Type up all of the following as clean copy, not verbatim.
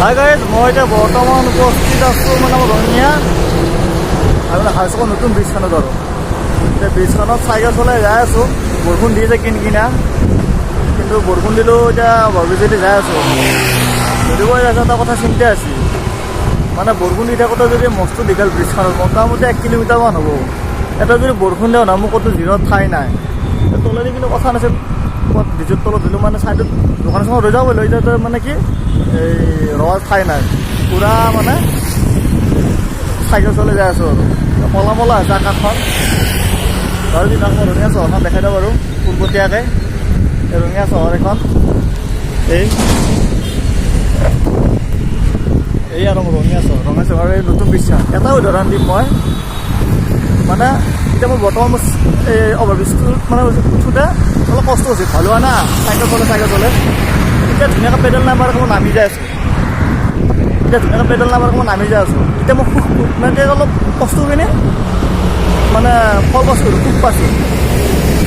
Hi guys, মই এতিয়া বৰ্তমান উপস্থিত আছোঁ মানে আমাৰ ৰঙিয়া আৰু হাই স্কুলৰ নতুন ব্ৰিজখনত আৰু এতিয়া ব্ৰিজখনত চাইকেল চলাই যাই আছোঁ। বৰষুণ দি আছে কিনকিনা, কিন্তু বৰষুণ দিলেও এতিয়া ভাবিছিলি যাই আছোঁ। যদিও এটা কথা চিন্তা আছিল, মানে বৰষুণ দি থাকোঁতে যদি মস্ত দীঘল ব্ৰিজখনত মোটামুটি 1 কিলোমিটাৰমান হ'ব, এটা যদি বৰষুণ দিওঁ না, মোৰ ক'তো জিৰত ঠাই নাই, তলেদি কিন্তু কথা নাছিল। ক'ত ব্ৰিজৰ তলত দিলোঁ মানে চাইডত দোকান চোকান ৰৈ যাব লৈ যাওঁতে মানে কি এই ৰোৱাৰ ঠাই নাই, পূৰা মানে চাইকেল চলাই যাই আছোঁ আৰু মলা মলা হৈছে আকাশখন। বাৰু দিনা মই ৰঙিয়া চহৰখন দেখাই দিওঁ বাৰু পোনপটীয়াকৈ। ৰঙিয়া চহৰ এখন এই আৰু ৰঙিয়া চহৰৰ এই নতুন ব্ৰিজখন। এটা উদাহৰণ দিম মই, মানে এতিয়া মই বৰ্তমান এই অভাৰব্ৰিজটোত মানে উঠোঁতে অলপ কষ্ট হৈছে, ভাল হোৱা না, চাইকেল চলে এতিয়া ধুনীয়াকৈ পেডেল নামাৰে মই নামি যাই আছোঁ। এতিয়া মই মানে অলপ কষ্ট কিনে মানে ফল পাইছোঁ, সুখ পাইছোঁ।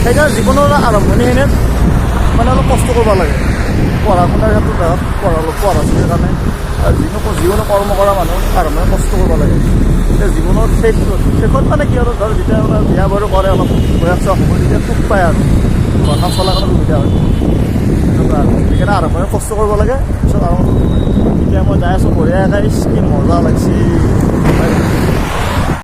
সেইকাৰণে জীৱনৰ আৰম্ভণিখিনিত মানে অলপ কষ্ট কৰিব লাগে। পঢ়া শুনাৰ ক্ষেত্ৰত ধৰক পঢ়া ছোৱালীৰ কাৰণে জীৱনৰ কৰ্ম কৰা মানুহ আৰম্ভণি কষ্ট কৰিব লাগে। এতিয়া জীৱনৰ শেষত মানে কি আৰু ধৰ যেতিয়া মানে বিয়া বাৰু কৰে, অলপ বয়স হ'ব, তেতিয়া সুখ পায় আৰু ঘৰখন চলাৰ কাৰণে সুবিধা হয়। এনেকুৱা আৰু সেইকাৰণে আৰম্ভণি কষ্ট কৰিব লাগে। পিছত আৰু এতিয়া মই যাই আছোঁ বঢ়িয়াকৈ, কি মজা লাগিছে।